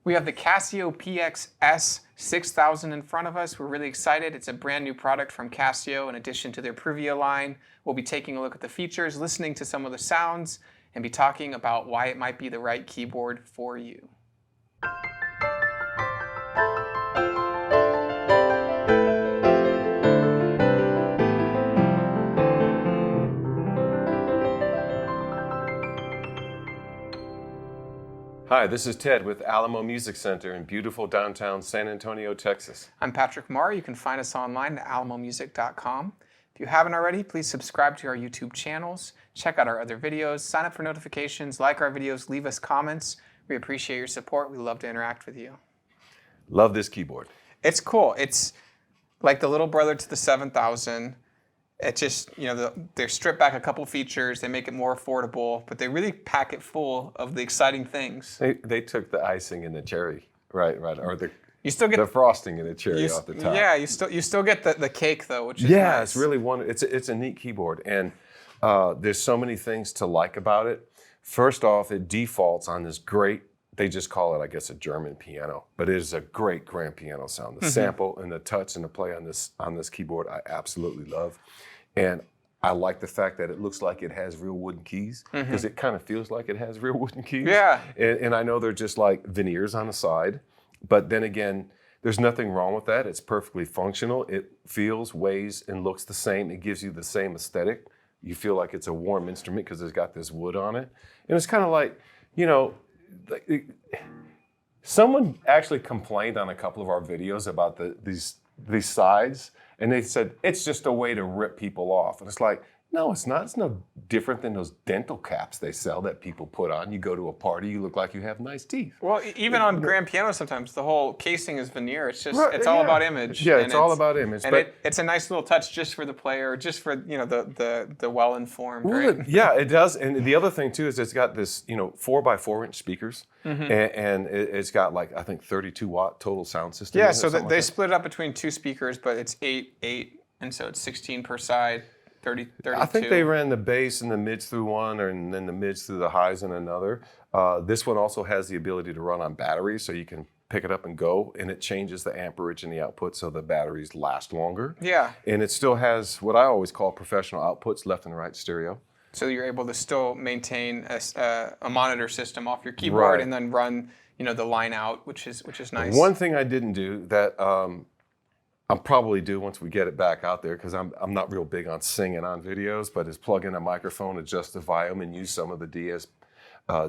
We have the Casio PX-S6000 in front of us. We're really excited. It's a brand new product from Casio in addition to their Privia line. We'll be taking a look at the features, listening to some of the sounds, and be talking about why it might be the right keyboard for you. Hi, this is Ted with Alamo Music Center in beautiful downtown San Antonio, Texas. I'm Patrick Marr. You can find us online at alamomusic.com. If you haven't already, please subscribe to our YouTube channels, check out our other videos, sign up for notifications, like our videos, leave us comments. We appreciate your support. We love to interact with you. Love this keyboard. It's cool. It's like the little brother to the 7000. It just, they strip back a couple features, they make it more affordable, but they really pack it full of the exciting things. They took the icing and the cherry, right, or you still get the frosting and the cherry off the top. Yeah, you still get the cake though, which is nice. It's really wonderful. It's a neat keyboard, and there's so many things to like about it. First off, it defaults on this great. They just call it, I guess, a German piano, but it is a great grand piano sound. The sample and the touch and the play on this keyboard, I absolutely love. And I like the fact that it looks like it has real wooden keys, because it kind of feels like it has real wooden keys. Yeah. And I know they're just like veneers on the side, but then again, there's nothing wrong with that. It's perfectly functional. It feels, weighs, and looks the same. It gives you the same aesthetic. You feel like it's a warm instrument because it's got this wood on it. And it's kind of like, someone actually complained on a couple of our videos about these sides, and they said it's just a way to rip people off. And it's like, no, it's not. It's no different than those dental caps they sell that people put on. You go to a party, you look like you have nice teeth. Well, even on grand pianos, sometimes the whole casing is veneer. It's just it's all about image. Yeah, it's all about image. And it's a nice little touch just for the player, just for the well-informed. Well, right? Yeah, it does. And the other thing too is it's got this 4x4-inch speakers, and it's got like I think 32-watt total sound system. Yeah, so they split it up between two speakers, but it's 8, and so it's 16 per side. 32. I think they ran the bass and the mids through one, and then the mids through the highs in another. This one also has the ability to run on batteries, so you can pick it up and go, and it changes the amperage in the output so the batteries last longer. Yeah. And it still has what I always call professional outputs, left and right stereo. So you're able to still maintain a monitor system off your keyboard, and then run the line out, which is nice. One thing I didn't do that I'll probably do once we get it back out there, because I'm not real big on singing on videos, but is plug in a microphone, adjust the volume, and use some of the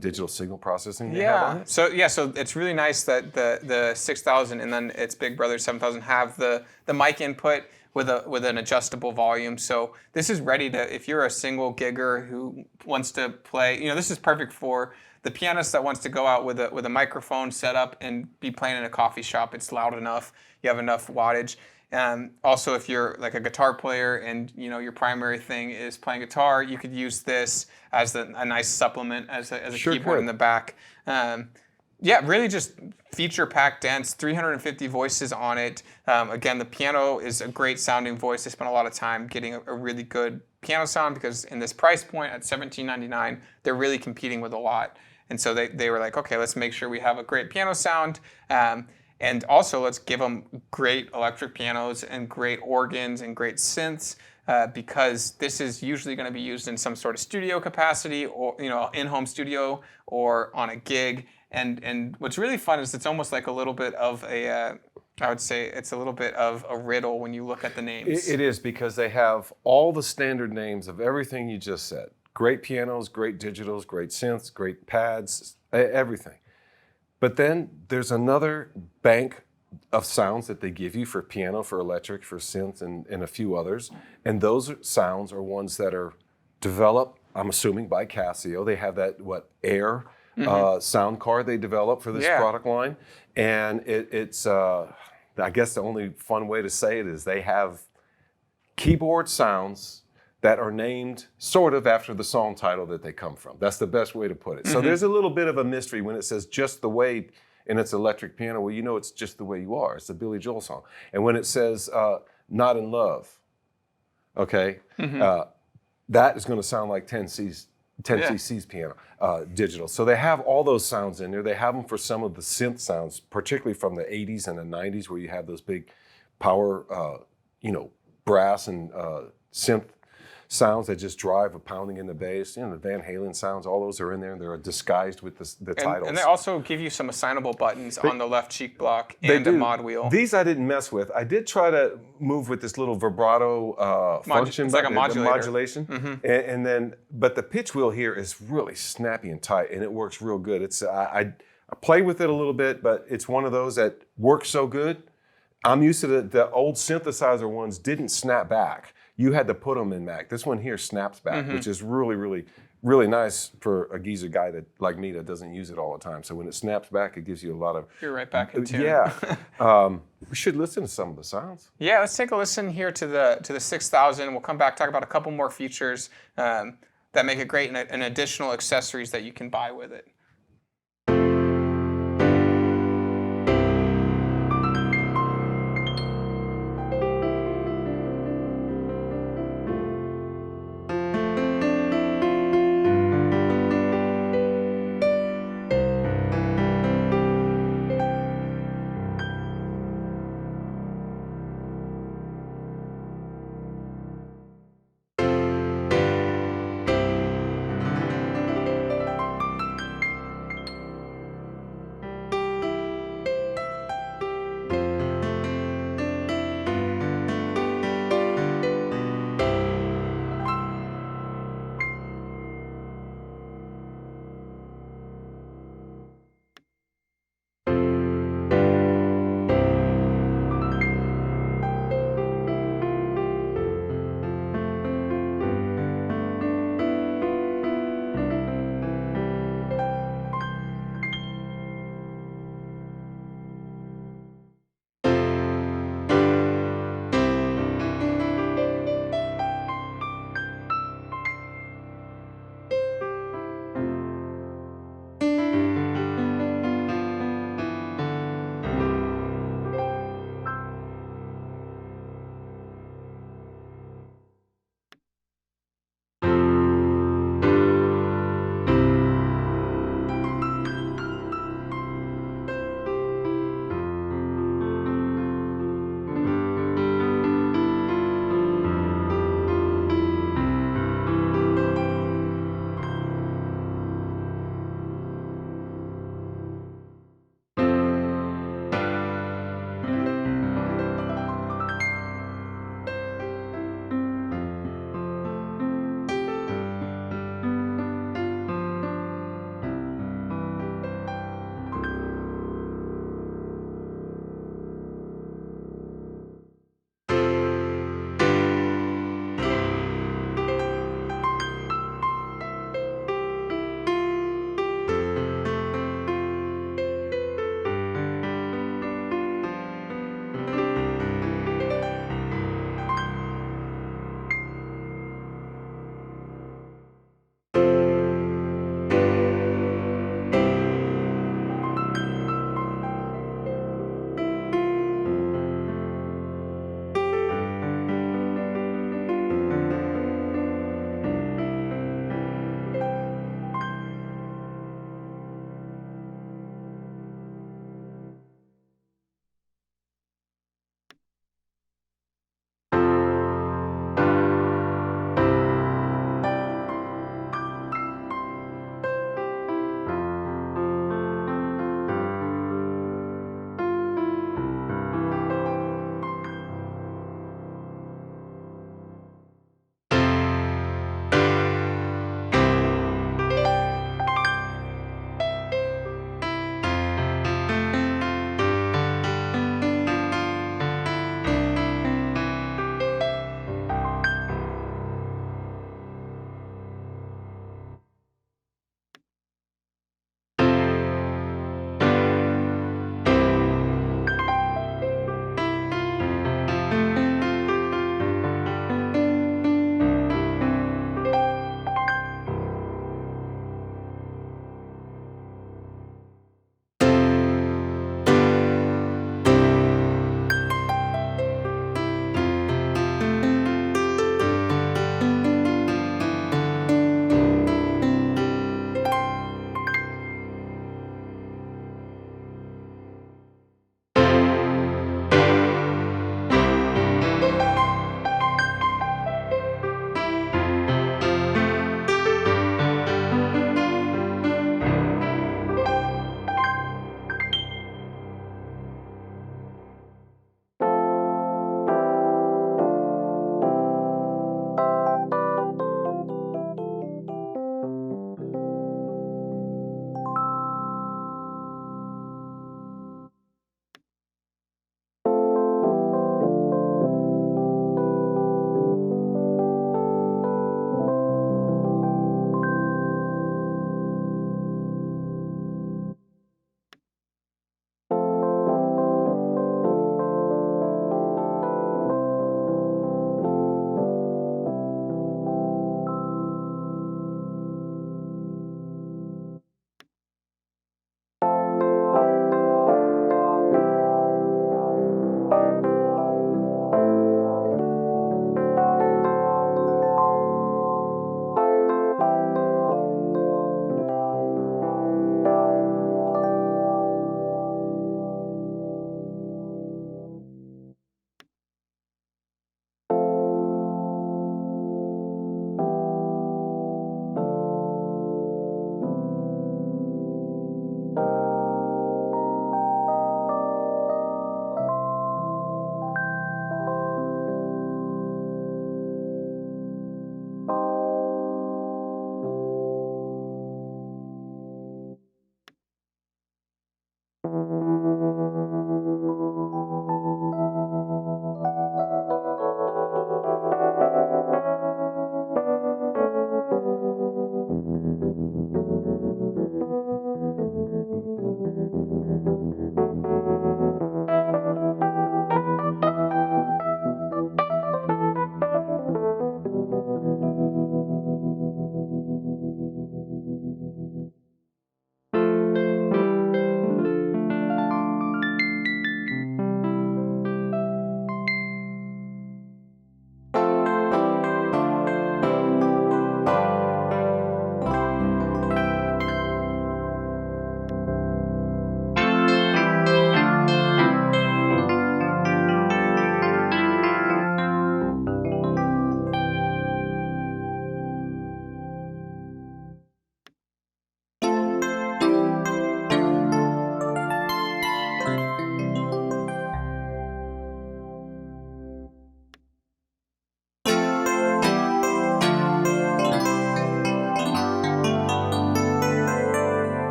digital signal processing they have on it. So it's really nice that the 6000 and then its big brother 7000 have the mic input with an adjustable volume. So this is ready to, if you're a single gigger who wants to play, this is perfect for the pianist that wants to go out with a microphone set up and be playing in a coffee shop. It's loud enough. You have enough wattage. Also, if you're like a guitar player and your primary thing is playing guitar, you could use this as a nice supplement as a keyboard in the back. Really just feature-packed, dense, 350 voices on it. Again, the piano is a great sounding voice. I spent a lot of time getting a really good piano sound, because in this price point at $17.99, they're really competing with a lot. And so they were like, okay, let's make sure we have a great piano sound. And also, let's give them great electric pianos and great organs and great synths, because this is usually going to be used in some sort of studio capacity, or in-home studio or on a gig. And what's really fun is it's almost like a little bit of I would say it's a little bit of a riddle when you look at the names. It is, because they have all the standard names of everything you just said. Great pianos, great digitals, great synths, great pads, everything. But then there's another bank of sounds that they give you for piano, for electric, for synth, and a few others. And those sounds are ones that are developed, I'm assuming, by Casio. They have that, Air sound card they developed for this product line. And it's, I guess the only fun way to say it is they have keyboard sounds that are named sort of after the song title that they come from. That's the best way to put it. So there's a little bit of a mystery when it says just the way, and it's electric piano. Well, it's just the way you are. It's a Billy Joel song. And when it says not in love, okay, that is going to sound like 10 C's 10cc's piano, digital. So they have all those sounds in there. They have them for some of the synth sounds, particularly from the 80s and the 90s, where you have those big power, brass and synth sounds that just drive a pounding in the bass. The Van Halen sounds, all those are in there, and they're disguised with the titles. And they also give you some assignable buttons on the left cheek block and a mod wheel. These I didn't mess with. I did try to move with this little vibrato function. It's like a modulator. Modulation. Mm-hmm. But the pitch wheel here is really snappy and tight, and it works real good. I play with it a little bit, but it's one of those that works so good. I'm used to the old synthesizer ones didn't snap back. You had to put them in back. This one here snaps back, which is really, really, really nice for a geezer guy like me that doesn't use it all the time. So when it snaps back, it gives you a lot of... You're right back in tune. Yeah. We should listen to some of the sounds. Yeah, let's take a listen here to the 6000. We'll come back, talk about a couple more features that make it great and additional accessories that you can buy with it.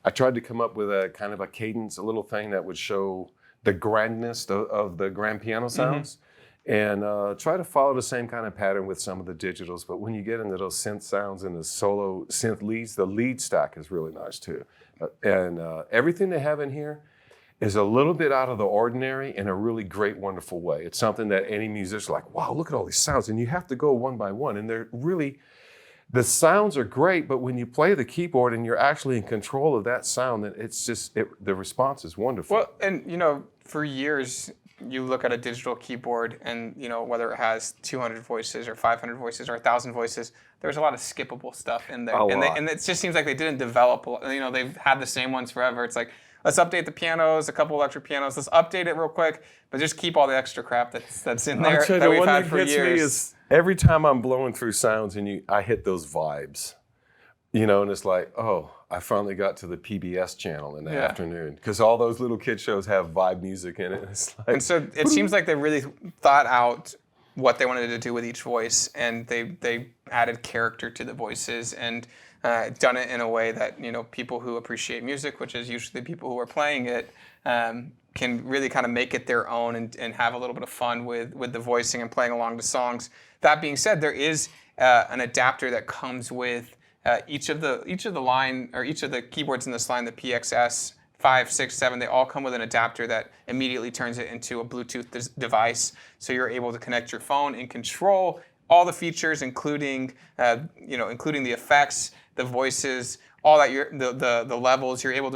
I tried to come up with a kind of a cadence, a little thing that would show the grandness of the grand piano sounds, and try to follow the same kind of pattern with some of the digitals. But when you get into those synth sounds and the solo synth leads, the lead stack is really nice too. And everything they have in here is a little bit out of the ordinary in a really great, wonderful way. It's something that any musician's like, wow, look at all these sounds. And you have to go one by one. And they're really, the sounds are great, but when you play the keyboard and you're actually in control of that sound, then it's just, the response is wonderful. Well, and for years, you look at a digital keyboard and, whether it has 200 voices or 500 voices or 1,000 voices, there's a lot of skippable stuff in there. And it just seems like they didn't develop, they've had the same ones forever. It's like, let's update the pianos, a couple electric pianos. Let's update it real quick, but just keep all the extra crap that's in there that we've had for years. Me is every time I'm blowing through sounds and I hit those vibes, and it's like, oh, I finally got to the PBS channel in the afternoon because all those little kid shows have vibe music in it. It's like, and so it seems like they really thought out what they wanted to do with each voice, and they added character to the voices and done it in a way that people who appreciate music, which is usually people who are playing it, can really kind of make it their own and have a little bit of fun with the voicing and playing along the songs. That being said, there is an adapter that comes with each of the keyboards in this line, the PXS 5, 6, 7, they all come with an adapter that immediately turns it into a Bluetooth device. So you're able to connect your phone and control all the features, including including the effects, the voices, all that. The levels. You're able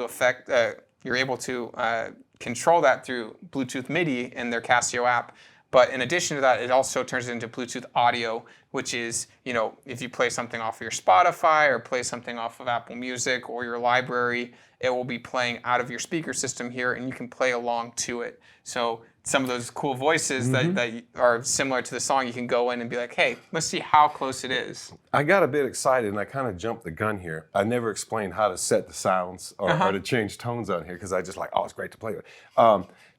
to control that through Bluetooth MIDI in their Casio app. But in addition to that, it also turns it into Bluetooth audio, which is, if you play something off of your Spotify or play something off of Apple Music or your library, it will be playing out of your speaker system here, and you can play along to it. So some of those cool voices that are similar to the song, you can go in and be like, hey, let's see how close it is. I got a bit excited, and I kind of jumped the gun here. I never explained how to set the sounds or to change tones on here because I just like, oh, it's great to play with.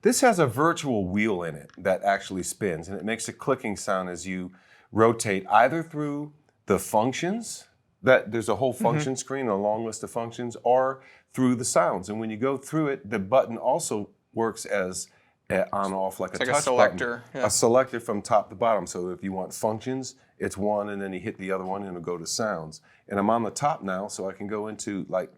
This has a virtual wheel in it that actually spins, and it makes a clicking sound as you rotate either through the functions, that there's a whole function screen, a long list of functions, or through the sounds. And when you go through it, the button also works as on-off like a touch selector, button, a selector from top to bottom. So if you want functions, it's one, and then you hit the other one, and it'll go to sounds. And I'm on the top now, so I can go into like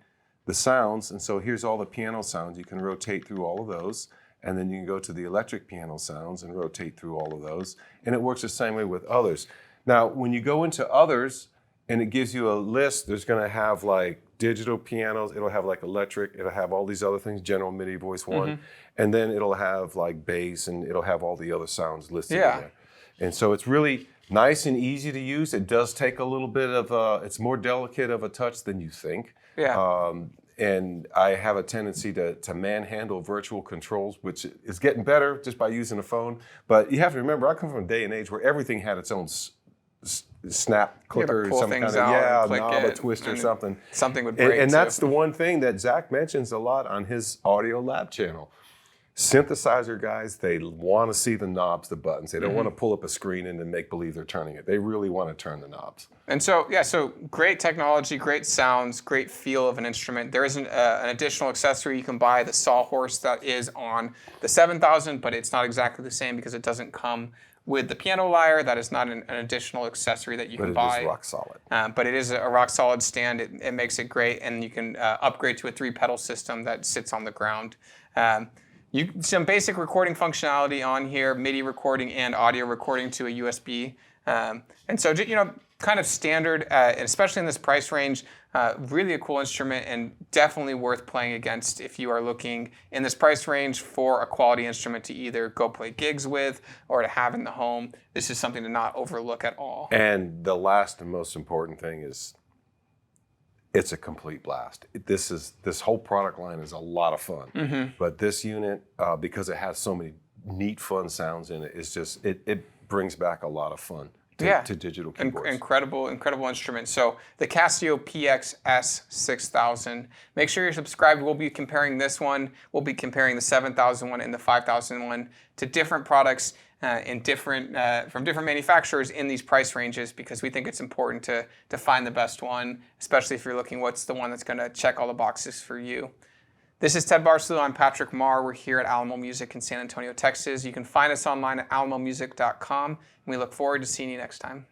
the sounds. And so here's all the piano sounds. You can rotate through all of those. And then you can go to the electric piano sounds and rotate through all of those. And it works the same way with others. Now, when you go into others and it gives you a list, there's going to have like digital pianos. It'll have like electric. It'll have all these other things, general MIDI voice one. And then it'll have like bass, and it'll have all the other sounds listed in there. And so it's really nice and easy to use. It does take a little bit of, it's more delicate of a touch than you think. And I have a tendency to manhandle virtual controls, which is getting better just by using a phone. But you have to remember, I come from a day and age where everything had its own snap clicker, or some kind of knob, a twist or something. Something would break. And that's the one thing that Zach mentions a lot on his Audio Lab channel. Synthesizer guys, they want to see the knobs, the buttons. They don't want to pull up a screen and then make believe they're turning it. They really want to turn the knobs. And so, so great technology, great sounds, great feel of an instrument. There is an additional accessory you can buy, the sawhorse that is on the 7000, but it's not exactly the same because it doesn't come with the piano lyre. That is not an additional accessory that you can buy. But it is rock solid. But it is a rock solid stand. It makes it great, and you can upgrade to a 3-pedal system that sits on the ground. Some basic recording functionality on here, MIDI recording and audio recording to a USB. And so, kind of standard, especially in this price range, really a cool instrument and definitely worth playing against if you are looking in this price range for a quality instrument to either go play gigs with or to have in the home. This is something to not overlook at all. And the last and most important thing is, it's a complete blast. This whole product line is a lot of fun. But this unit, because it has so many neat, fun sounds in it, is just it brings back a lot of fun to digital keyboards. Incredible instrument. So the Casio PX-S6000. Make sure you're subscribed. We'll be comparing this one. We'll be comparing the 7000 one and the 5000 one to different products in from different manufacturers in these price ranges, because we think it's important to find the best one, especially if you're looking what's the one that's going to check all the boxes for you. This is Ted Barstow. I'm Patrick Marr. We're here at Alamo Music in San Antonio, Texas. You can find us online at alamomusic.com, and we look forward to seeing you next time.